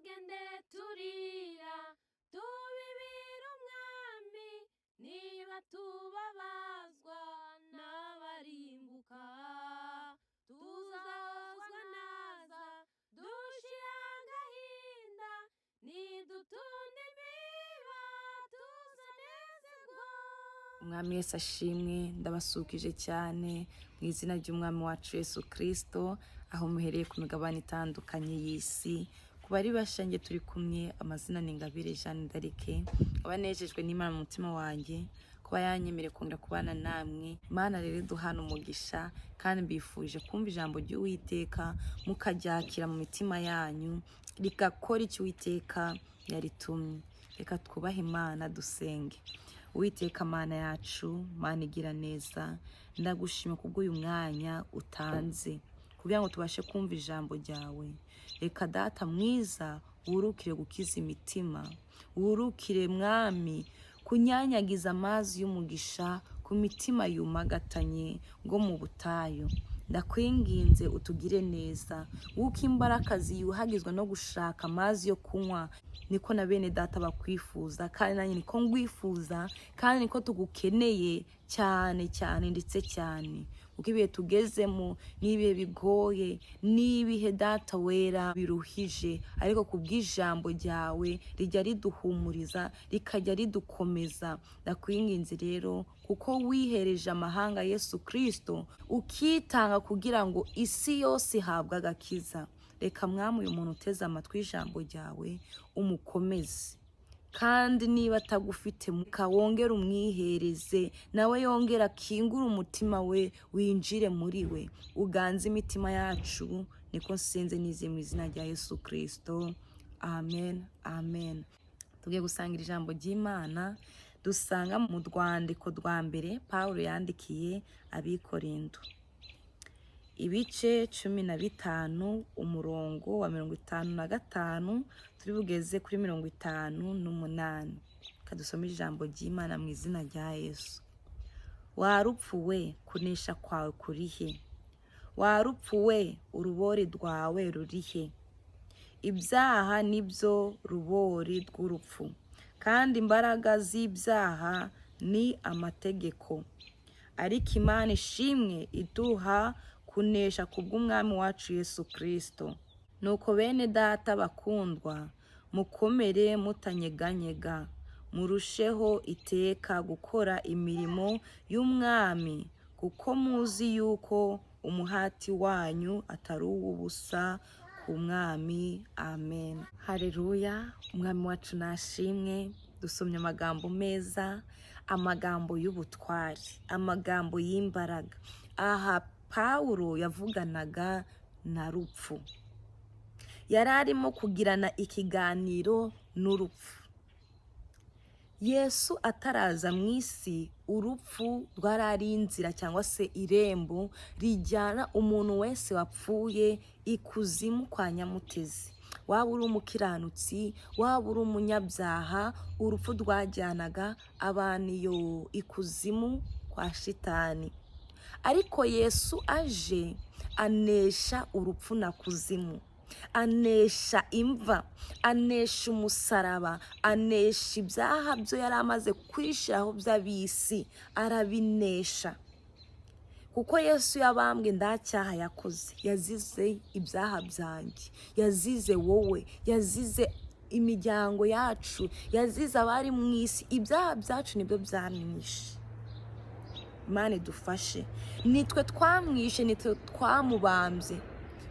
tugende turira tubibira umwami niba tubabazwa n'abarimbuka tuzahozwa naza dushira agahinda nidutunda imiba tuzanezerwa. Umwami Yesu ashimwe, ndabasukije cyane mu izina ry'umwami wacu Yesu Kristo, aho muhereye ku migabane itandukanye y'isi. Ku bari bashange turi kumwe, amazina ni Ingabire Jeanne d'Arc, abanejejwe n'Imana mu mutima wanjye kuba yanyemereye kongera kubana namwe. Imana rero duhana umugisha, kandi mbifuje kumva ijambo ry'Uwiteka mukaryakira mu mitima yanyu, rigakora icyo Uwiteka yaritumye. Reka twubahe Imana dusenge. Uwiteka Mana yacu, Mana igira neza, ndagushima kubw'uyu mwanya utanze kugira ngo tubashe kumva ijambo ryawe. Reka Data mwiza wurukire gukiza imitima, wurukire Mwami kunyanyagiza amazi y'umugisha ku mitima yumagatanye ngo mu butayu. Ndakwinginze utugire neza, wuko imbaraga ziyuhagizwa no gushaka amazi yo kunywa, niko na bene Data bakwifuza, kandi nanjye niko ngwifuza, kandi niko tugukeneye cyane cyane ndetse cyane. Uko ibihe tugezemo n'ibihe bigoye, n'ibihe Data wera biruhije, ariko kubw'ijambo ryawe rijya riduhumuriza, rikajya ridukomeza. Ndakwinginze rero kuko wihereje amahanga Yesu Kristo, ukitanga kugira ngo isi yose ihabwe agakiza. Reka Mwami uyu muntu uteze amatwi ijambo ryawe umukomeze, kandi niba atagufite wongera umwihereze, nawe yongera akingura umutima we, winjire muri we, uganze imitima yacu. Niko nsenze nize mu izina rya Yesu Kristo, amen amen. Tugiye gusangira ijambo ry'Imana dusanga mu rwandiko rwa mbere Pawulo yandikiye abikorinto, ibice 15 umurongo wa 55 turi bugeze kuri 58. Kadusome ijambo ry'Imana mu izina rya Yesu. Warupfuwe, kunesha kwawe kurihe? Warupfuwe, urubori rwawe rurihe? Ibyaha nibyo rubori rw'urupfu, kandi imbaraga z'ibyaha ni amategeko. Ariko Imana ishimwe iduha kunesha kubw'umwami wacu Yesu Kristo. Nuko bene Data bakundwa, mukomere mutanyeganyega, murusheho iteka gukora imirimo y'umwami, kuko muzi yuko umuhati wanyu atari uw'ubusa ku mwami. Amen. Haleluya. Umwami wacu nashimwe. Dusomye amagambo meza, amagambo y'ubutwari, amagambo y'imbaraga. Aha Pawulo yavuganaga na rupfu, yari arimo kugirana ikiganiro n'urupfu. Yesu ataraza mu isi, urupfu rwarari inzira cyangwa se irembo rijyana umuntu wese wapfuye ikuzimu kwa nyamutezi. Waba uri umukiranutsi, waba uri umunyabyaha, urupfu rwajyanaga abantu ikuzimu kwa shitani. Ariko Yesu aje anesha urupfu na kuzimu, anesha imva, anesha umusaraba, anesha ibyaha byo yari amaze kwishiraho by'abisi, arabinesha. Kuko Yesu yabambwe nta cyaha yakoze, yazize ibyaha byanjye, yazize wowe, yazize imiryango yacu, yazize abari mu isi. Ibyaha byacu nibyo byamwishe. Imana idufashe. Nitwe twamwishe, nitwe twamubambye,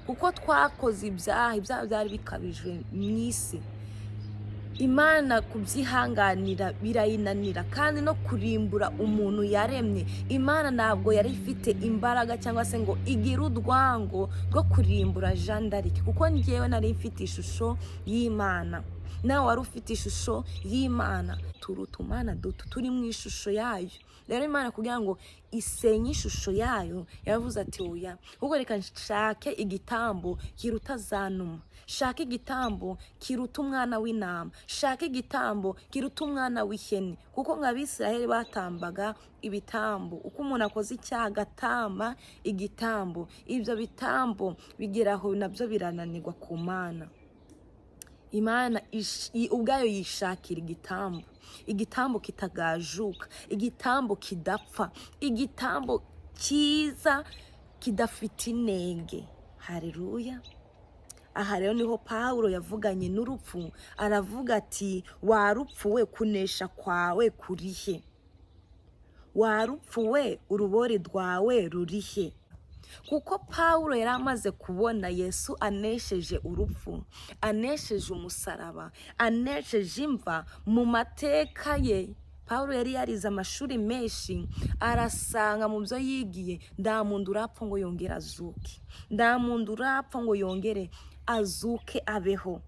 kuko twakoze ibyaha byari bikabijwe mu isi. Imana kubyihanganira birayinanira, kandi no kurimbura umuntu yaremye. Imana ntabwo yari ifite imbaraga cyangwa se ngo igire urwango rwo kurimbura Jeanne d'Arc, kuko njyewe nari mfite ishusho y'Imana, nawe wari ufite ishusho y'Imana. Turutumana duto, turi mu ishusho yayo. Rero Imana kugira ngo isenye ishusho yayo, yavuze ati oya, ubwo reka nshake igitambo kiruta zanuma, shaka igitambo kiruta umwana w'intama, shaka igitambo kiruta umwana w'ihene. Kuko nk'Abisiraheli batambaga ibitambo, uko umuntu akoze icyaha agatamba igitambo, ibyo bitambo bigeraho nabyo birananirwa ku Mana. Imana ubwayo yishakira igitambo kitagajuka, igitambo kidapfa, igitambo cyiza kidafite inenge. Haleluya. Aha rero niho Pawulo yavuganye n'urupfu, aravuga ati warupfuwe kunesha kwawe kurihe? Warupfuwe urubori rwawe rurihe? Kuko Pawulo yari amaze kubona Yesu anesheje urupfu, anesheje umusaraba, anesheje imva mu mateka ye. Pawulo yari yarize amashuri menshi, arasanga mu byo yigiye nta muntu urapfa ngo yongere azuke, nta muntu urapfa ngo yongere azuke abeho.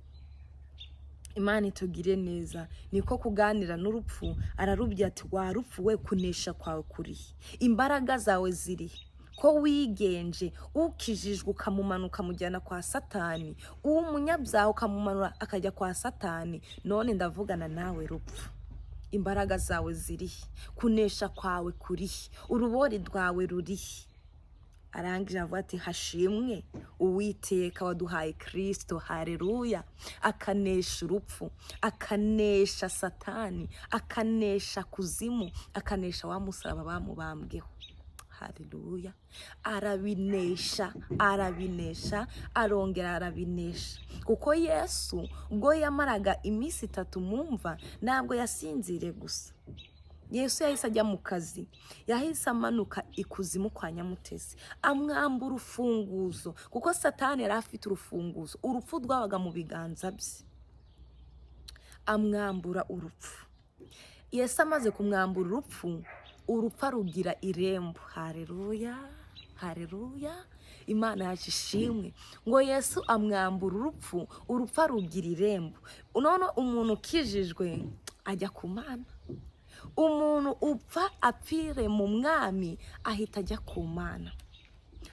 Imana itugire neza. Niko kuganira n'urupfu, ararubwira ati warupfuwe kunesha kwawe kurihe? Imbaraga zawe zirihe? Ko wigenje ukijijwe ukamumanuka mujyana kwa Satani, umunyabyaha ukamumanura akajya kwa Satani, none ndavugana nawe rupfu. Imbaraga zawe zirihe? Kunesha kwawe kurihe? Urubori rwawe rurihe? Arangije avuga ati hashimwe Uwiteka waduhaye Kristo. Haleluya. Akanesha urupfu, akanesha Satani, akanesha kuzimu, akanesha wa musaraba bamubambweho. Haleluya. Arabinesha, arongera arabinesha. Kuko Yesu ubwo yamaraga iminsi 3 mumva, ntabwo yasinzire gusa. Yesu yahise ajya mu kazi, yahise amanuka ikuzimu kwa Nyamutezi, amwambura urufunguzo, kuko Satani yari afite urufunguzo, urupfu rwabaga mu biganza bye. Amwambura urupfu. Yesu amaze kumwambura urupfu, urupfa rugira irembo. Haleluya, haleluya. Imana yacu ishimwe. Ngo Yesu amwambura urupfu, urupfa rugira irembo. None umuntu ukijijwe ajya ku Mana. Umuntu upfa apfire mu mwami ahita ajya ku Mana,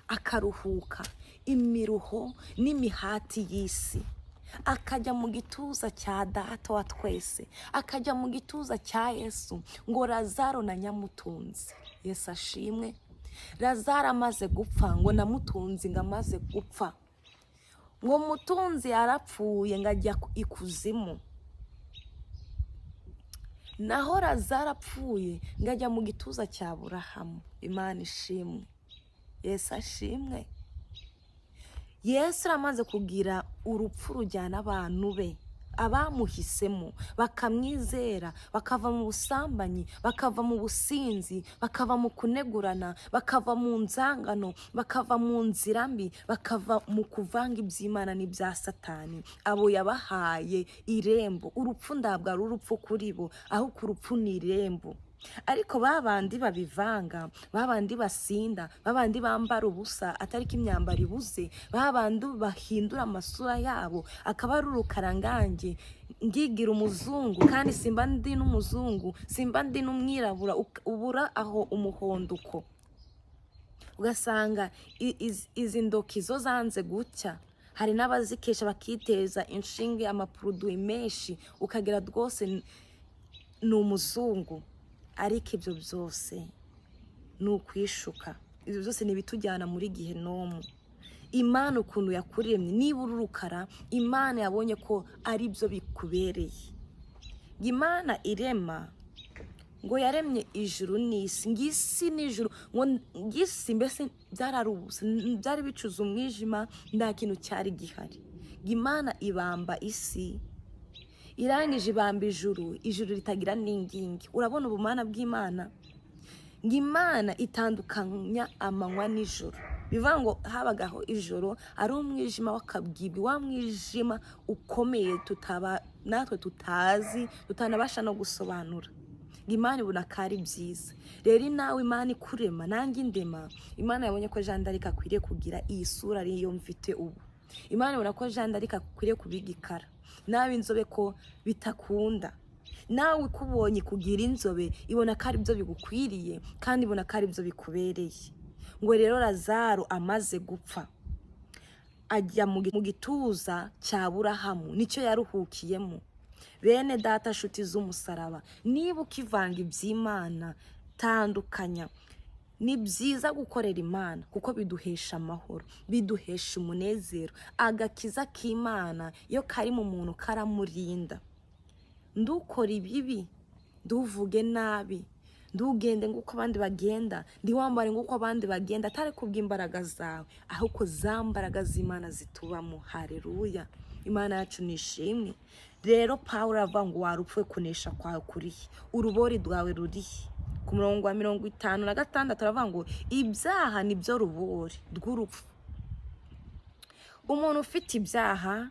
akaruhuka imiruho n'imihati y'isi, akajya mu gituza cya Data wa twese, akajya mu gituza cya Yesu. Ngo Lazaro na Nyamutunzi, Yesu ashimwe, Lazaro amaze gupfa, ngo na Mutunzi ngo amaze gupfa. Ngo Mutunzi yarapfuye ngo ajya ikuzimu, naho Lazaro apfuye ngo ajya mu gituza cya Aburahamu. Imana ishimwe, Yesu ashimwe. Yesu aramaze kugira urupfu rujyana abantu be, abamuhisemo bakamwizera, bakava mu busambanyi, bakava mu businzi, bakava mu kunegurana, bakava mu nzangano, bakava mu nzira mbi, bakava mu kuvanga iby'Imana n'ibya Satani. Abo yabahaye irembo. Urupfu ndabwo ari urupfu kuri bo, ahubwo urupfu ni irembo. Ariko babandi babivanga, babandi basinda, babandi bambara ubusa atari ko imyambaro ibuze, babandi bahindura amasura yabo akaba ari urukarangange, ngigira umuzungu kandi simba ndi n'umuzungu, simba ndi n'umwirabura, ubura aho umuhondo uko. Ugasanga izi ndoki zo zanze gucya. Hari n'abazikesha bakiteza inshinge amaproduit menshi, ukagira rwose ni umuzungu. Ariko ibyo byose ni ukwishuka. Ibyo byose ni ibitujyana muri Guhitamo. Imana ukuntu yakuremye, niba urukara, Imana yabonye ko ari byo bikubereye. Imana irema, ngo yaremye ijuru n'isi, ngisi n'ijuru, ngo ngisi mbese byararubusa, byari bicuza umwijima, nta kintu cyari gihari. Imana ibamba isi, irangije ibamba ijuru ritagira n'ingingi. Urabona ubumana bw'Imana? Ngo Imana itandukanya amanywa n'ijoro. Bivuga ngo habagaho ijoro ari umwijima w'akabwibwi, wa mwijima ukomeye natwe tutazi, tutanabasha no gusobanura. Imana ibona ko ari byiza. Rero nawe Imana ikurema, nanjye indema, Imana yabonye ko Jean d'Arc akwiriye kugira iyi sura ariyo mfite ubu. Imana ibona ko Jean d'Arc akwiriye kubigikara, nawe inzobe ko bitakunda. Nawe kubonye kugira inzobe, ibona ko ari byo bigukwiriye kandi ibona ko ari byo bikubereye. Ngo rero Lazaro amaze gupfa, ajya mu gituza cya Aburahamu, nicyo yaruhukiyemo. Bene data nshuti z'umusaraba, niba ukivanga iby'Imana, tandukanya. ni byiza gukorera Imana kuko biduhesha amahoro, biduhesha umunezero. Agakiza k'Imana iyo kari mu muntu karamurinda. Ndukora ibibi, nduvuge nabi, ndugende nguko abandi bagenda, ndiwambare nguko abandi bagenda, atari kubw'imbaraga zawe, ahubwo za mbaraga z'Imana zitubamo. Haleluya, Imana yacu nishimwe. Rero Pawulo avuga ngo warupfuye kunesha kwawe kurihe, urubori rwawe rurihe. Ku murongo wa 56 aravuga ngo ibyaha nibyo rubori rw'urupfu. Umuntu ufite ibyaha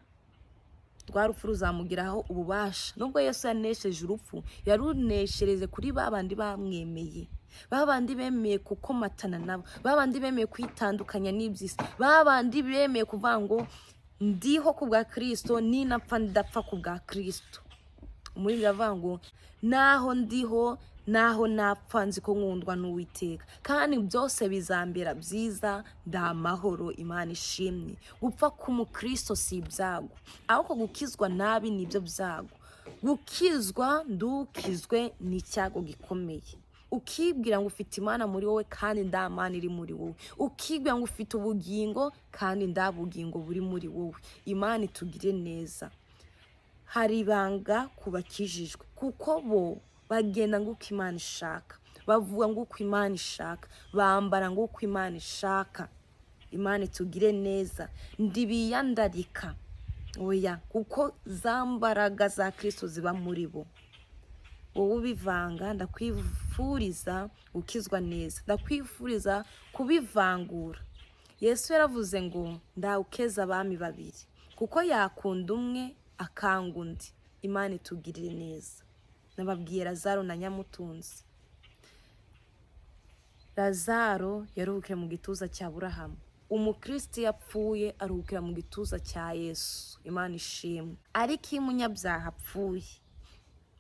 rwa rupfu ruzamugiraho ububasha. Nubwo Yesu yanesheje urupfu, yaruneshereze kuri babandi bamwemeye, babandi bemeye kukomatana nabo, babandi bemeye kwitandukanya n'ibyisi, babandi bemeye kuvuga ngo ndiho ku bwa Kristo, ninapfa ndapfa ku bwa Kristo. Muri biravuga ngo naho ndiho, naho napfa nzi ko nkundwa n'Uwiteka, kandi byose bizambera byiza, ndamahoro. Imana ishimwe. Gupfa k'umukristo si ibyago, ahubwo gukizwa nabi nibyo byago. Gukizwa ndukizwe ni icyago gikomeye. Ukibwira ngo ufite Imana muri wowe kandi nda Mana iri muri wowe. Ukibwira ngo ufite ubugingo kandi nda bugingo buri muri wowe. Imana itugire neza. Hari ibanga kubakijijwe kuko bo bagenda nguko Imana ishaka, bavuga nguko Imana ishaka, bambara nguko Imana ishaka. Imana itugire neza. Ndibiyandarika oya, kuko za mbaraga za Kristo ziba muri bo. Wowe ubivanga, ndakwifuriza gukizwa neza, ndakwifuriza kubivangura. Yesu yaravuze ngo ndawukeza abami babiri, kuko yakunda umwe akanga undi. Imana itugirire neza. Nababwiye Lazaro na Nyamutunzi. Lazaro yaruhukiye mu gituza cya Aburahamu. Umukristo yapfuye aruhukira mu gituza cya Yesu. Imana ishimwe. Ariko iyo umunyabyaha apfuye,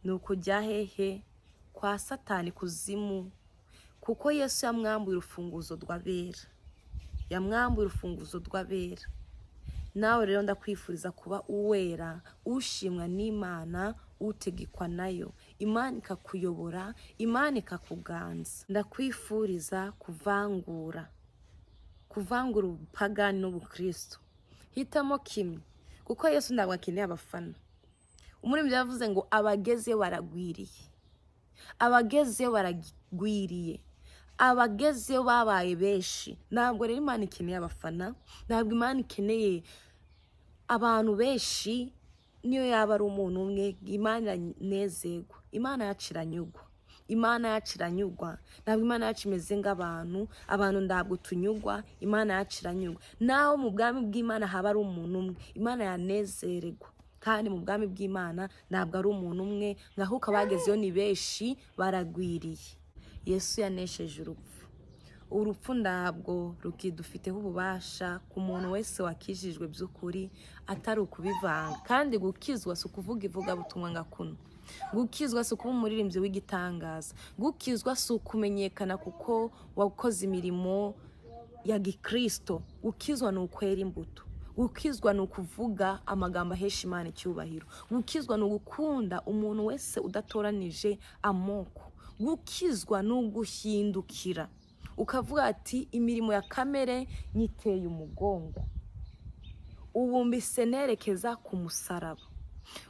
ni ukujya hehe? Kwa Satani, kuzimu, kuko Yesu yamwambuye urufunguzo rw'abera, yamwambuye urufunguzo rw'abera. Nawe rero ndakwifuriza kuba uwera, ushimwa n'Imana, utegekwa nayo. Imana ikakuyobora, Imana ikakuganza. Ndakwifuriza kuvangura ubupagani n'ubukristo. Hitamo kimwe, kuko Yesu ntabwo akeneye abafana. Umuririmbyi yavuze ngo abageze baragwiriye, abageze baragwiriye, abageze babaye benshi. Ntabwo rero Imana ikeneye abafana, ntabwo Imana ikeneye abantu benshi. Niyo yaba ari umuntu umwe, Imana iranezerwa. Imana yacu iranyugwa, Imana yacu iranyugwa. Ntabwo Imana yacu imeze nk'abantu ntabwo tunyugwa. Imana yacu iranyugwa. Naho mu bwami bw'Imana haba ari umuntu umwe, Imana yanezererwa. Kandi mu bwami bw'Imana ntabwo ari umuntu umwe, nk'aho abagezeyo ni benshi, baragwiriye. Yesu yanesheje urupfu. Urupfu ntabwo rukidufiteho ububasha ku muntu wese wakijijwe by'ukuri, atari ukubivanga. Kandi gukizwa si ukuvuga ivugabutumwa nka kuno. Gukizwa si ukuba umuririmbyi w'igitangaza. Gukizwa si ukumenyekana kuko wakoze imirimo ya gikristo. Gukizwa ni ukwera imbuto. Gukizwa ni ukuvuga amagambo ahesha Imana icyubahiro. Gukizwa ni ugukunda umuntu wese udatoranije amoko. Gukizwa ni uguhindukira ukavuga ati imirimo ya kamere nyiteye umugongo, ubu mbise nerekeza ku musaraba.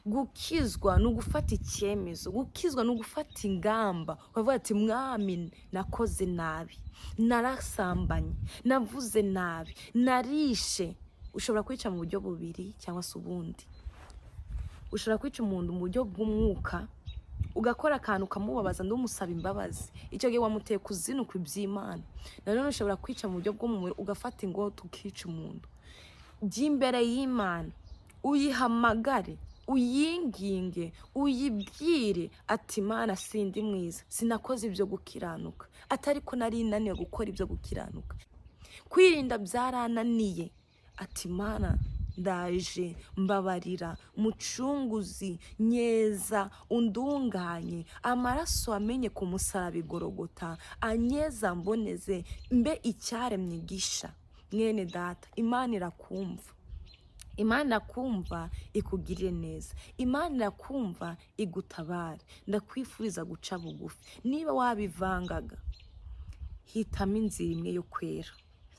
Gukizwa ni ugufata icyemezo. Gukizwa ni ugufata ingamba, ukavuga ati Mwami, nakoze nabi, narasambanye, navuze nabi, narishe. Ushobora kwica mu buryo bubiri cyangwa se ubundi. Ushobora kwica umuntu mu buryo bw'umwuka, ugakora akantu ukamubabaza ndumusaba imbabazi, icyo gihe wamuteye kuzinuka iby'Imana. Nanone ushobora kwica mu buryo bw'umubiri, ugafata ingota ukica umuntu. Jya imbere y'Imana, uyihamagare, uyinginge, uyibwire ati Mana, sindi mwiza, sinakoze ibyo gukiranuka, atari ko nari naniwe gukora ibyo gukiranuka. Kwirinda byarananiye, ati Mana, ndaje, mbabarira, mucunguzi, nyeza, undunganye, amaraso amenye ku musaraba igorogota, anyeza mboneze, mbe icyaremye gisha. Mwene data, Imana irakumva. Imana irakumva, ikugirire neza. Imana irakumva, igutabare. Ndakwifuriza guca bugufi. Niba wabivangaga, hitamo inzira imwe yo kwera,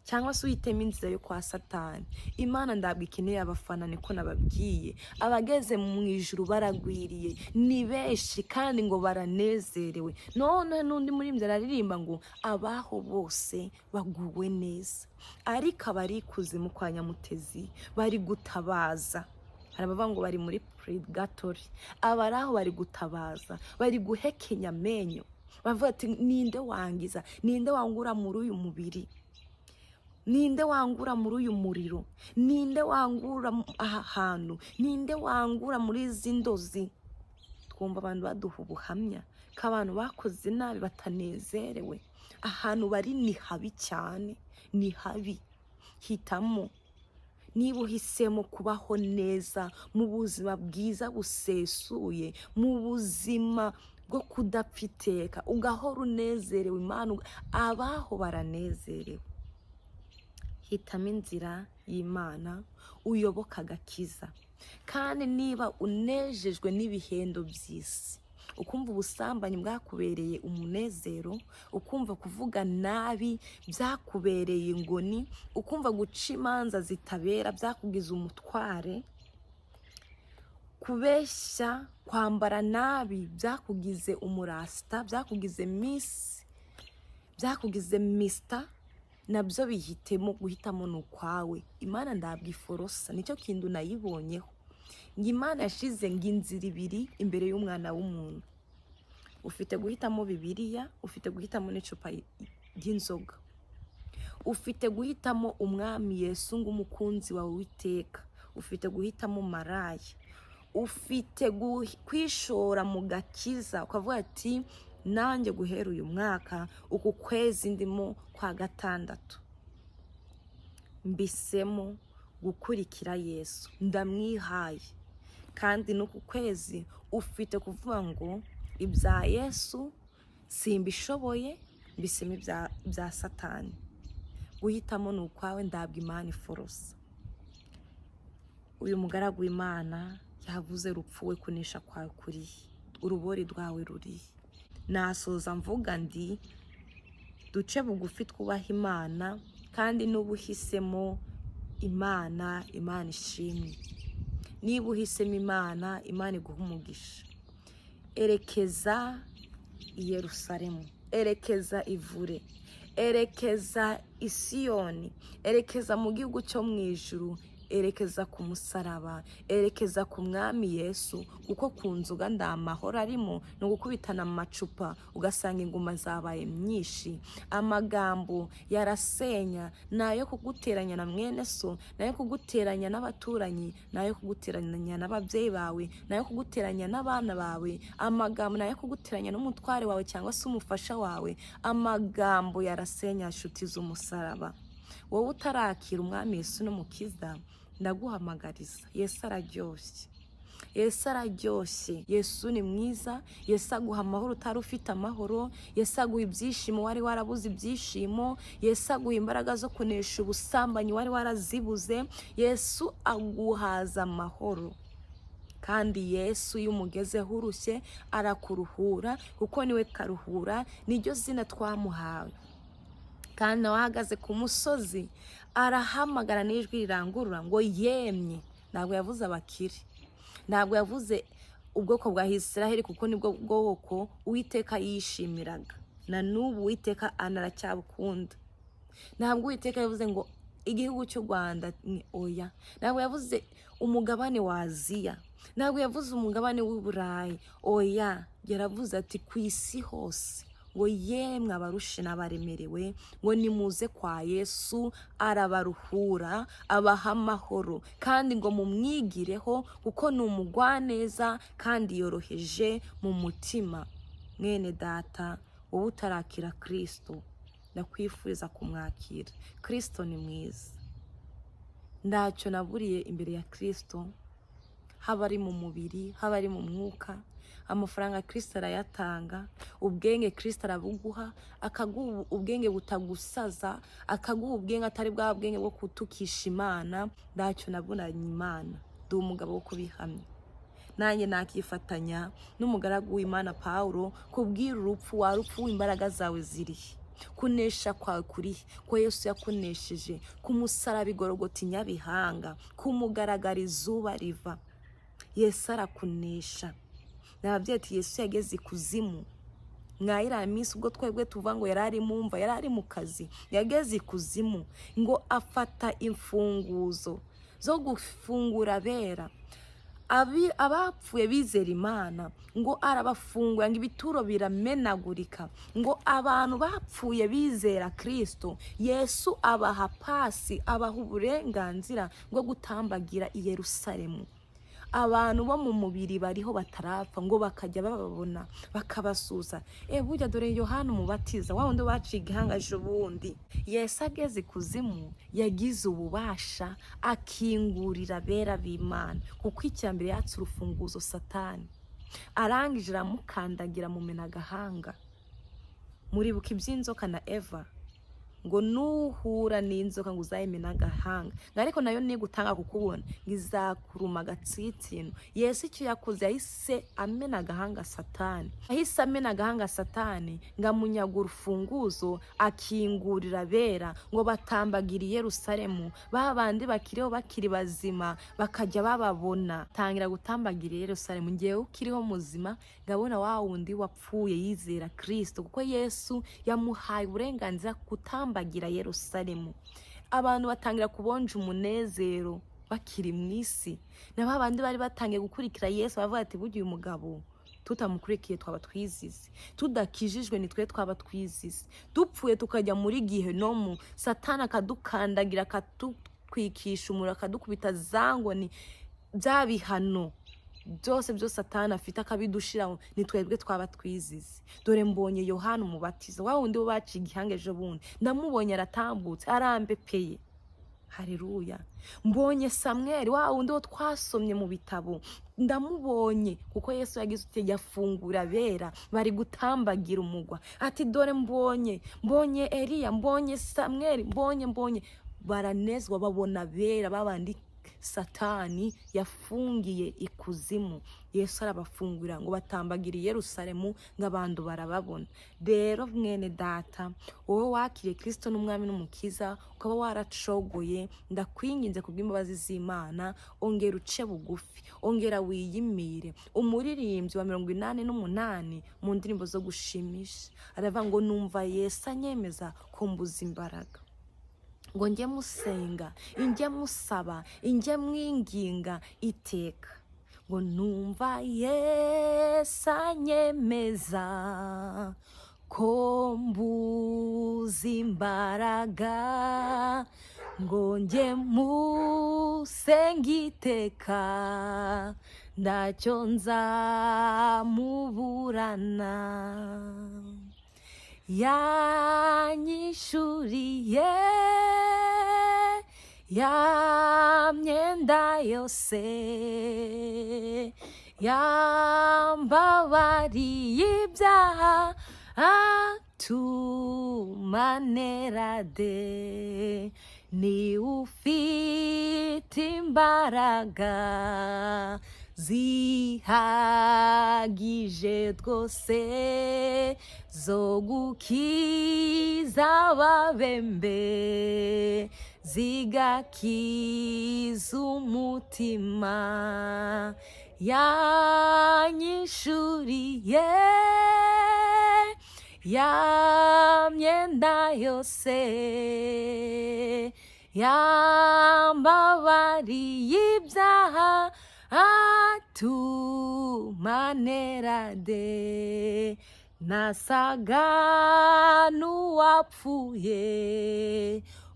cyangwa se uhitemo inzira yo kwa Satani. Imana ndabwo ikeneye abafana, niko nababwiye. Abageze mu ijuru baragwiriye, ni benshi kandi ngo baranezerewe. None n'undi muri mwe araririmba ngo abaho bose baguwe neza, ariko abari ikuzimu kwa Nyamutezi bari gutabaza. Hari abavuga ngo bari muri purgatori, abari aho bari gutabaza, bari guhekenya amenyo, bavuga ati ninde wangiza, ninde wangura muri uyu mubiri, ninde wangura muri uyu muriro, ninde wangura aha hantu, ninde wangura muri izi ndozi. Twumva abantu baduha ubuhamya ko abantu bakoze nabi batanezerewe. Ahantu bari ni habi cyane, ni habi. Hitamo. Niba uhisemo kubaho neza mu buzima bwiza busesuye, mu buzima bwo kudapfa iteka, ugahora unezerewe, Imana abaho baranezerewe. Hitamo inzira y'Imana, uyoboka agakiza. Kandi niba unejejwe n'ibihendo by'isi, ukumva ubusambanyi bwakubereye umunezero, ukumva kuvuga nabi byakubereye ingoni, ukumva guca imanza zitabera byakugize umutware, kubeshya, kwambara nabi byakugize umurasta, byakugize miss, byakugize mister, nabyo bihitemo. Guhitamo ni ukwawe. Imana ndabwo iforosa, nicyo kintu nayibonyeho. Imana yashize ngo inzira ibiri imbere y'umwana w'umuntu. Ufite guhitamo Bibiliya, ufite guhitamo n'icupa ry'inzoga, ufite guhitamo umwami Yesu ng'umukunzi wawe witeka, ufite guhitamo maraya, ufite kwishora mu gakiza, ukavuga ati nanjye guhera uyu mwaka, uku kwezi ndimo kwa gatandatu, mbisemo gukurikira Yesu, ndamwihaye. Kandi n'uku kwezi ufite kuvuga ngo ibya Yesu simbishoboye, mbisemo ibya Satani. Guhitamo ni ukwawe, ndabwo Imana iforosa. Uyu mugaragu w'Imana yavuze rupfuwe kunesha kwawe kurihe, urubori rwawe rurihe. Nasoza mvuga ndi duce bugufi twubaha Imana, kandi n'ubuhisemo Imana, Imana ishimwe. Niba uhisemo Imana, Imana iguha umugisha. Erekeza i Yerusalemu, erekeza ivure, erekeza i Siyoni, erekeza mu gihugu cyo mu ijuru, erekeza ku musaraba, erekeza ku mwami Yesu, kuko ku nzoga nda amahoro arimo, no gukubitana mu macupa ugasanga inguma zabaye myinshi. Amagambo yarasenya, nayo kuguteranya na mwene so, nayo kuguteranya n'abaturanyi, nayo kuguteranya n'ababyeyi bawe, nayo kuguteranya n'abana bawe. Amagambo nayo kuguteranya n'umutware wawe cyangwa se umufasha wawe. Amagambo yarasenya, nshuti z'umusaraba. Wowe utarakira umwami Yesu n'umukiza, ndaguhamagariza. Yesu araryoshye, Yesu araryoshye, Yesu ni mwiza. Yesu aguha amahoro utari ufite amahoro, Yesu aguha ibyishimo wari warabuze ibyishimo, Yesu aguha imbaraga zo kunesha ubusambanyi wari warazibuze, Yesu aguhaza amahoro. Kandi Yesu iyo umugezeho urushye arakuruhura, kuko niwe karuhura, niryo zina twamuhawe. Kandi wahagaze ku musozi arahamagara n'ijwi rirangurura ngo yemye. Ntabwo yavuze abakire, ntabwo yavuze ubwoko bwa Isiraheli, kuko nibwo bwoko Uwiteka yishimiraga. Na n'ubu Uwiteka anaracyabukunda. Ntabwo Uwiteka yavuze ngo igihugu cy'u Rwanda ni oya. Ntabwo yavuze umugabane wa Aziya, ntabwo yavuze umugabane w'Uburayi, oya. Yaravuze ati ku isi hose, ngo yemwe abarushe n'abaremerewe, ngo nimuze kwa Yesu, arabaruhura, abaha amahoro. Kandi ngo mumwigireho, kuko ni umugwaneza kandi yoroheje mu mutima. Mwene data, wowe utarakira Kristo, ndakwifuriza kumwakira. Kristo ni mwiza. Ntacyo naburiye imbere ya Kristo, haba ari mu mubiri, haba ari mu mwuka. Amafaranga Kristo arayatanga, ubwenge Kristo arabuguha, akaguha ubwenge butagusaza, akaguha ubwenge atari bwa bwenge bwo kutukisha Imana. Ntacyo nabunanye Imana, ndi umugabo wo kubihamya. Nanjye nakifatanya n'umugaragu w'Imana Pawulo kubwira urupfu, wa rupfu imbaraga zawe zirihe. kunesha kwawe kurihe? Ko Yesu yakunesheje ku musaraba igorogota Nyabihanga, kumugaragara izuba riva. Yesu arakunesha. Nababwiye ati Yesu yageze ikuzimu. Mwayira minsi ubwo twebwe tuva ngo yarari mumva, yarari mu kazi, yageze ikuzimu ngo afata imfunguzo zo gufungura abera. Abapfuye bizera Imana ngo arabafungura, ngo ibituro biramenagurika, ngo abantu bapfuye bizera Kristo Yesu abaha pasi, abaha uburenganzira bwo gutambagira i Yerusalemu. Abantu bo mu mubiri bariho batarapfa ngo bakajya bababona bakabasuza. Burya dore Yohana Umubatiza wa wundi waciye igihanga ejobundi, Yesu ageze ikuzimu yagize ububasha akingurira abera b'Imana, kuko icyambere yatse urufunguzo Satani, arangije aramukandagira mumena agahanga. Muribuka iby'inzoka na Eva, ngo nuhura n'inzoka ngo uzayimena agahanga, ariko nayo ni gutanga kukubona ngo izakuruma agatsitsino. Yesu icyo yakoze yahise amena agahanga Satani, yahise amena agahanga Satani ngo amunyaga urufunguzo akingurira abera ngo batambagira i Yerusalemu. Babandi bakiriho bakiri bazima bakajya bababona. Tangira gutambagira i Yerusalemu. Ngewe ukiriho muzima ngabona wa wundi wapfuye yizera Kristo, kuko Yesu yamuhaye uburenganzira kutambagira Yerusalemu. Abantu batangira kubonja umunezero bakiri mu isi. Na babandi bari batangiye gukurikira Yesu bavuga ati burya uyu mugabo tutamukurikiye twaba twizize, tudakijijwe nitwe twaba twizize, dupfuye tukajya muri Gihinomu, Satani akadukandagira akatutwikisha umuriro akadukubita zangoni bya bihano byose Satani afite akabidushiraho, nitwebwe twaba twizize. Dore mbonye Yohana Umubatiza wa wundi waciye igihanga ejobundi, ndamubonye aratambutse arambepeye. Haleluya. Mbonye Samweli wa wundi wo twasomye mu bitabo, ndamubonye kuko Yesu yagize ati yafungura abera bari gutambagira umugwa. Ati dore mbonye Eliya, mbonye Samweli, mbonye baranezwa babona abera babandi Satani yafungiye ikuzimu. Yesu arabafungura ngo batambagire i Yerusalemu ng'abantu barababona. Rero mwene data, wowe wakiriye Kristo n'umwami n'umukiza ukaba waracogoye, ndakwinginze kubw'imbabazi z'Imana ongera uce bugufi, ongera wiyimire. Umuririmbyi wa 88 mu ndirimbo zo gushimisha aravuga ngo numva Yesu anyemeza kumbuza imbaraga, ngo njye musenga, njye musaba, njye mwinginga iteka. Ngo numva Yesu anyemeza ko mbuza imbaraga, ngo njye musenga iteka, ntacyo nzamuburana. Yanyishuriye ya myenda yose, yambabariye ibyaha atumanera de. Ni ufite imbaraga zihagije rwose zo gukiza ababembe, zigakiza umutima. Yanyishuriye ya myenda yose, yambabariye ibyaha atumanera de. Nasaga n'uwapfuye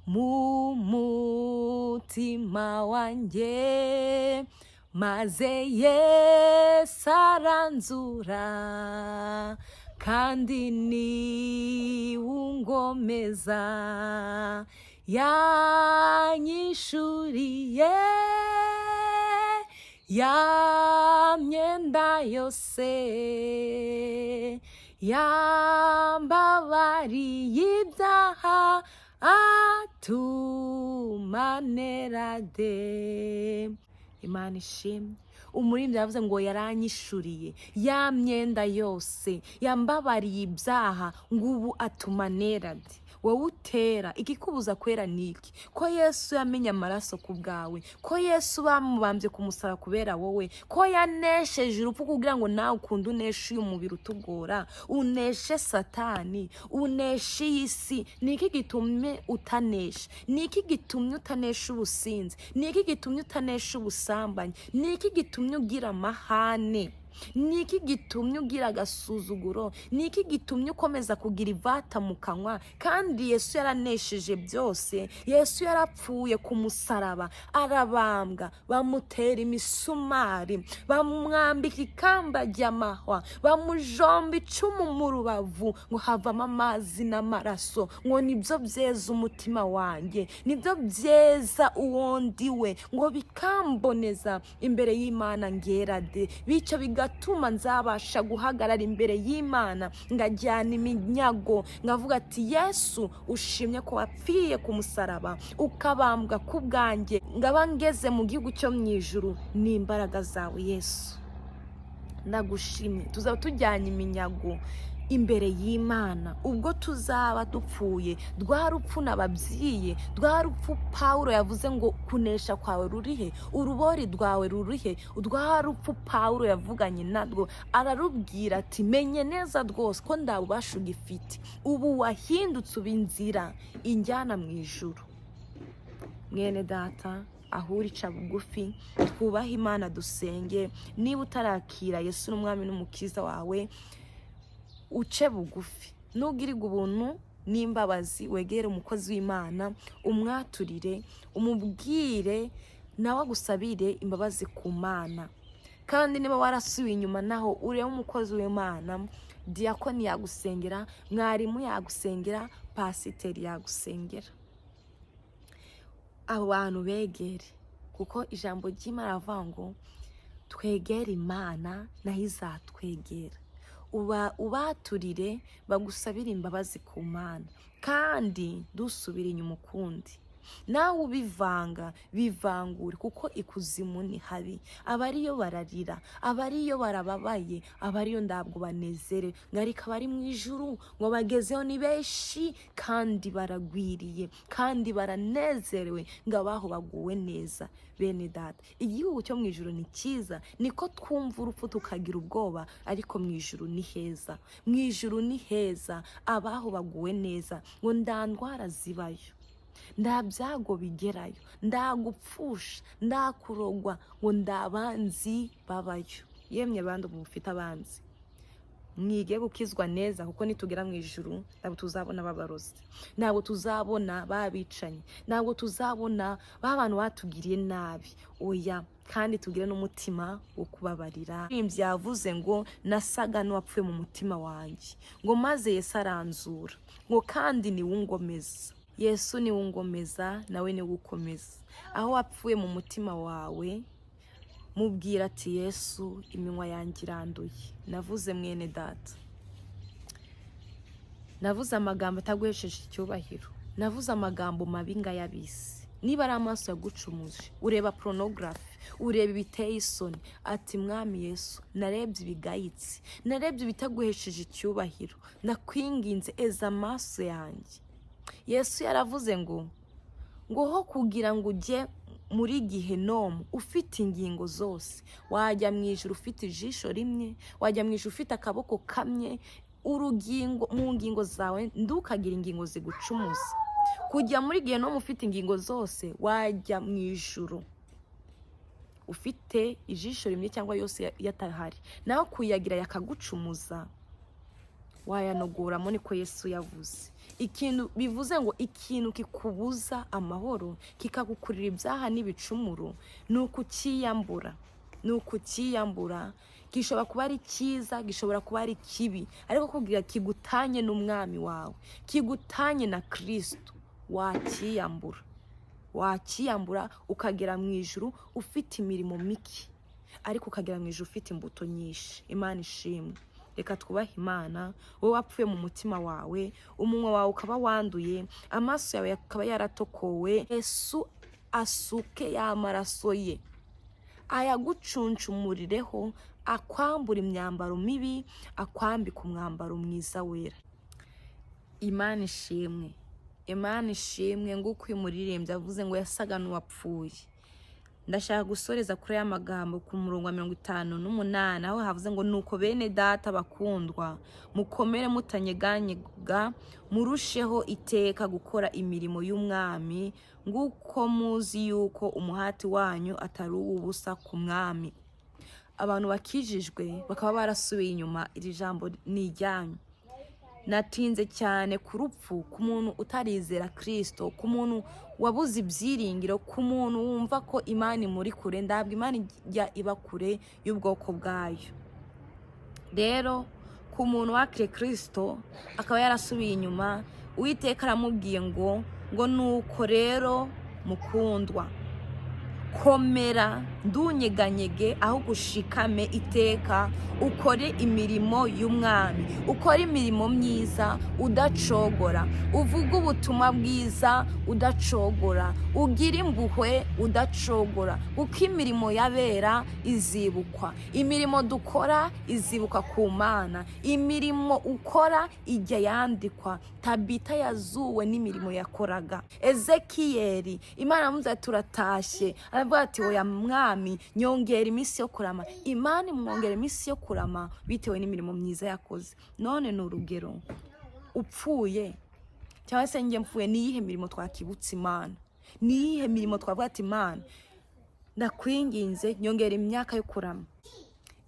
mu mutima wanjye, maze Yesu aranzura kandi ni ungomeza. Yanyishuriye ya myenda yose, yambabariye ibyaha atumanera de. Imana ishimwe. umuririmbyi yavuze ngo yaranyishuriye ya myenda yose, yambabariye ibyaha, ngo ubu atuma nerade. Wowe utera ikikubuza kwera niki? Ko Yesu yamenye amaraso ku bwawe, ko Yesu bamubambye ku musaraba kubera wowe, ko yanesheje urupfu kugira ngo nawe ukunde uneshe uyu mubiri utugora, uneshe Satani, uneshe isi. Niki gitumye utanesha? Niki gitumye utanesha ubusinzi? Niki gitumye utanesha ubusambanyi? Niki gitumye ugira amahane? Niki gitumye ugira agasuzuguro? Niki gitumye ukomeza kugira ivata mu kanwa? Kandi Yesu yaranesheje byose. Yesu yarapfuye ku musaraba, arabambwa, bamutera imisumari, bamwambika ikamba ry'amahwa, bamujomba icumu mu rubavu, ngo havamo amazi n'amaraso. Ngo nibyo byeza umutima wanjye, nibyo byeza uwo ndiwe, ngo bikamboneza imbere y'Imana ngerade. Bityo bigatuma nzabasha guhagarara imbere y'Imana ngajyana iminyago, ngavuga ati Yesu ushimye ko wapfiye ku musaraba ukabambwa ku bwanjye, ngaba ngeze mu gihugu cyo mu ijuru n'imbaraga zawe Yesu. Ndagushimye. Tuzaba tujyanye iminyago imbere y'Imana ubwo tuzaba dupfuye. Rwa rupfu nababyiye, rwa rupfu Pawulo yavuze ngo kunesha kwawe rurihe, urubori rwawe rurihe. Rwa rupfu Pawulo yavuganye narwo, ararubwira ati menye neza rwose ko ndabubasha ugifite, ubu wahindutse uba inzira injyana mu ijuru. Mwene data, aho uri ca bugufi, twubahe Imana dusenge. Niba utarakira Yesu n'umwami n'umukiza wawe, uce bugufi, nugirirwa ubuntu n'imbabazi, wegere umukozi w'Imana, umwaturire, umubwire nawe agusabire imbabazi ku Mana. Kandi niba warasubiye inyuma naho ureba umukozi w'Imana, diakoni yagusengera, mwarimu yagusengera, pasiteri yagusengera. Abo bantu begere, kuko ijambo ry'Imana ravuga ngo twegere Imana naho izatwegera. Ubaturire, bagusabire imbabazi ku Mana, kandi dusubire inyuma ukundi. Nawe ubivanga, bivangure, kuko ikuzimu ni habi. Abariyo bararira, abariyo barababaye, abariyo ndabwo banezerewe. Ngarika bari mu ijuru ngo bagezeho ni benshi, kandi baragwiriye, kandi baranezerewe, ngo abaho baguwe neza. Bene data, igihugu cyo mu ijuru ni cyiza. Niko twumva urupfu tukagira ubwoba, ariko mu ijuru ni heza. Mu ijuru ni heza, abaho baguwe neza, ngo nda ndwara zibayo, nda byago bigerayo, ndagupfusha, ndakurogwa, ngo ndabanzi babayo. Yemwe bandi mufite abanzi, mwige gukizwa neza, kuko nitugera mu ijuru ntabwo tuzabona babarozi, ntabwo tuzabona babicanye, ntabwo tuzabona babantu batugiriye nabi. Oya, kandi tugire n'umutima wo kubabarira. Byavuze ngo nasaga n'uwapfuye mu mutima wanjye, ngo maze Yesu aranzura, ngo kandi ni wungomeza. Yesu ni wungomeza, nawe ni gukomeza. Aho wapfuye mu mutima wawe, mubwira ati Yesu, iminwa yanjye iranduye. Navuze mwene data, navuze amagambo ataguhesheje icyubahiro, navuze amagambo mabi ngayabisi. Niba ari amaso yagucumuje, ureba pornography, ureba ibiteye isoni, ati mwami Yesu, narebye ibigayitse, narebye ibitaguhesheje icyubahiro, ndakwinginze eza amaso yanjye. Yesu yaravuze ngo ho kugira ngo ujye muri Guhitamo ufite ingingo zose, wajya mu ijuru ufite ijisho rimwe, wajya mu ijuru ufite akaboko kamwe, urugingo mu ngingo zawe ndukagira ingingo zigucumuza. Kujya muri Guhitamo ufite ingingo zose, wajya mu ijuru ufite ijisho rimwe cyangwa yose yatahari, naho kuyagira yakagucumuza, wayanogoramo. Niko Yesu yavuze. Ikintu bivuze ngo ikintu kikubuza amahoro, kikagukurira ibyaha n'ibicumuro, nukukiyambura. Gishobora kuba ari cyiza, gishobora kuba ari kibi, ariko kugira kigutanye n'umwami wawe, kigutanye na Kristo, wakiyambura ukagera mu ijuru ufite imirimo mike, ariko ukagera mu ijuru ufite imbuto nyinshi. Imana ishimwe. Reka twubahe Imana. Wowe wapfuye mu mutima wawe, umunwa wawe ukaba wanduye, amaso yawe akaba yaratokowe, Yesu asuke ya maraso ye, ayagucuncumurireho, akwambura imyambaro mibi, akwambika umwambaro mwiza wera. Imana ishimwe, Imana ishimwe. Nguko uyu muririmbyi avuze ngo yasaga n'uwapfuye. Ndashaka gusoreza kuri aya magambo ku murongo wa 58 aho havuze ngo nuko bene data bakundwa, mukomere mutanyeganyega, murusheho iteka gukora imirimo y'umwami, nguko muzi yuko umuhati wanyu atari uw'ubusa ku mwami. Abantu bakijijwe bakaba barasubiye inyuma, iri jambo ni iryanyu. Natinze cyane ku rupfu, ku muntu utarizera Kristo, ku muntu wabuze ibyiringiro, ku muntu wumva ko Imana imuri kure. Ndabwo Imana ijya iba kure y'ubwoko bwayo. Rero ku muntu wakire Kristo akaba yarasubiye inyuma, Uwiteka aramubwiye ngo nuko rero mukundwa, komera ndunyeganyege, aho gushikame iteka, ukore imirimo y'umwami, ukore imirimo myiza udacogora, uvuga ubutumwa bwiza udacogora, ugira impuhwe udacogora, kuko imirimo yabera izibukwa. Imirimo dukora izibukwa ku Mana, imirimo ukora ijya yandikwa. Tabita yazuwe n'imirimo yakoraga. Ezekiyeli, Imana yamuze turatashye, aravuga ati oya mwami nyongera iminsi yo kurama. Imana imwongera iminsi yo kurama bitewe n'imirimo myiza yakoze. None ni urugero, upfuye cyangwa se njye mpfuye, niyihe mirimo twakibutsa Imana? Niyihe mirimo twavuga ati Imana ndakwinginze nyongera imyaka yo kurama?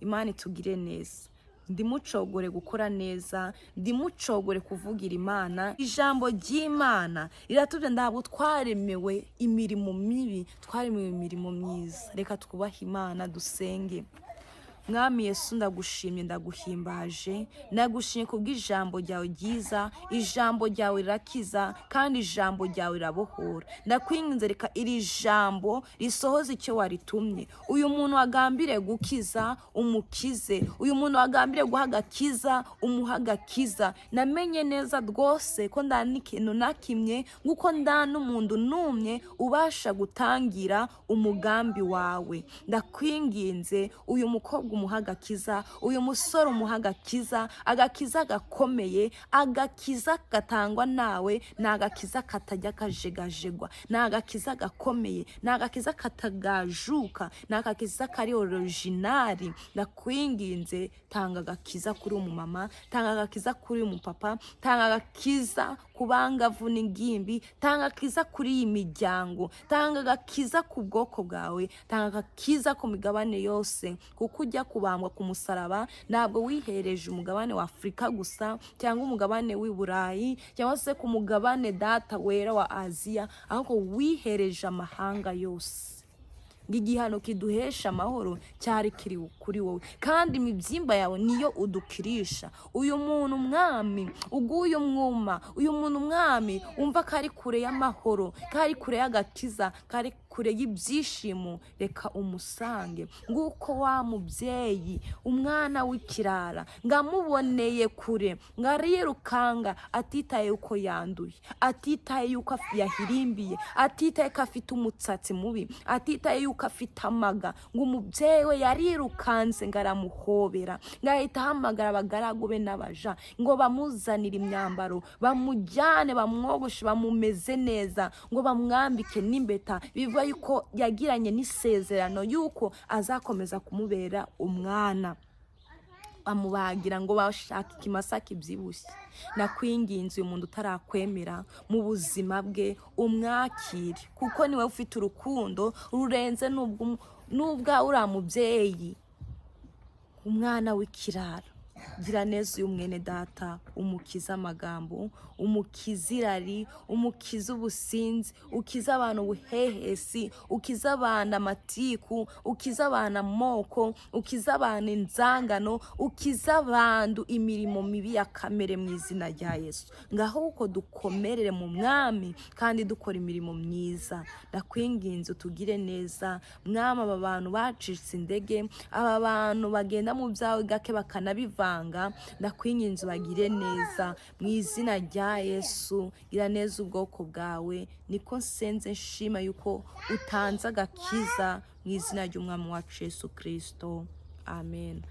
Imana itugire neza. Ndimucogore gukora neza, ndimucogore kuvugira Imana. Ijambo ry'Imana riratubwira ntabwo twaremewe imirimo mibi, twaremewe imirimo myiza. Reka twubahe Imana, dusenge. Mwami Yesu, ndagushimye, ndaguhimbaje, nagushimye kubw'ijambo ryawe ryiza. Ijambo ryawe rirakiza kandi ijambo ryawe rirabohora. Ndakwinginze reka iri jambo risohoze icyo waritumye. Uyu muntu wagambiriye gukiza umukize, uyu muntu wagambiriye guha agakiza umuha agakiza. Namenye neza rwose ko ndani ikintu nakimye, nguko ndani umuntu numye ubasha gutangira umugambi wawe. Ndakwinginze uyu mukobwa umuha agakiza, uyu musore umuha agakiza, agakiza gakomeye, agakiza gatangwa nawe, ni agakiza katajya kajegajegwa, ni agakiza gakomeye, ni agakiza katagajuka, ni agakiza kari originali. Ndakwinginze tanga agakiza kuri umumama, tanga agakiza kuri umupapa, tanga agakiza ku bangavu n'ingimbi, tanga agakiza kuri iyi miryango, tanga agakiza ku bwoko bwawe, tanga agakiza ku migabane yose, kuko ujya kubambwa ku musaraba ntabwo wihereje umugabane wa Afurika gusa, cyangwa umugabane w'i Burayi, cyangwa se ku mugabane data wera wa Aziya, ahubwo wihereje amahanga yose. Igihano kiduhesha amahoro cyari kiri kuri wowe, kandi imibyimba yawe niyo udukirisha. Uyu muntu mwami uguye umwuma, uyu muntu mwami umva kari kure y'amahoro, kari kure y'agakiza, kari kure y'ibyishimo, reka umusange. Nguko wa mubyeyi umwana w'ikirara ngamuboneye kure, ngarirukanga atitaye uko yanduye, atitaye yuko yahirimbiye, atitaye ko afite umutsatsi mubi, atitaye yuko afite amaga, ngo umubyeyi we yarirukanze ngaramuhobera, ngahita hamagara abagaragu be n'abaja ngo bamuzanire imyambaro, bamujyane, bamwogoshe, bamumeze neza, ngo bamwambike n'imbeta. Bivuga yuko yagiranye n'isezerano yuko azakomeza kumubera umwana. Amubagira ngo bashaka ikimasa kibyibushye. Nakwinginze uyu muntu utarakwemera mu buzima bwe umwakire, kuko niwe ufite urukundo rurenze nubwo uriya mubyeyi umwana w'ikirara. Gira neza uyu mwene data, umukiza amagambo, umukiza irari, umukiza ubusinzi, ukiza abantu ubuhehesi, ukiza abantu amatiku, ukiza abantu amoko, ukiza abantu inzangano, ukiza abantu imirimo mibi ya kamere mu izina rya Yesu. Ngaho uko dukomerere mu mwami kandi dukora imirimo myiza. Ndakwinginze utugire neza mwami. Aba bantu bacitse indege, aba bantu bagenda mu byawe gake bakanabivanga, muganga, ndakwinginze bagire neza mu izina rya Yesu. Gira neza ubwoko bwawe, niko nsenze nshima yuko utanze agakiza mu izina ry'umwami wacu Yesu Kristo, amen.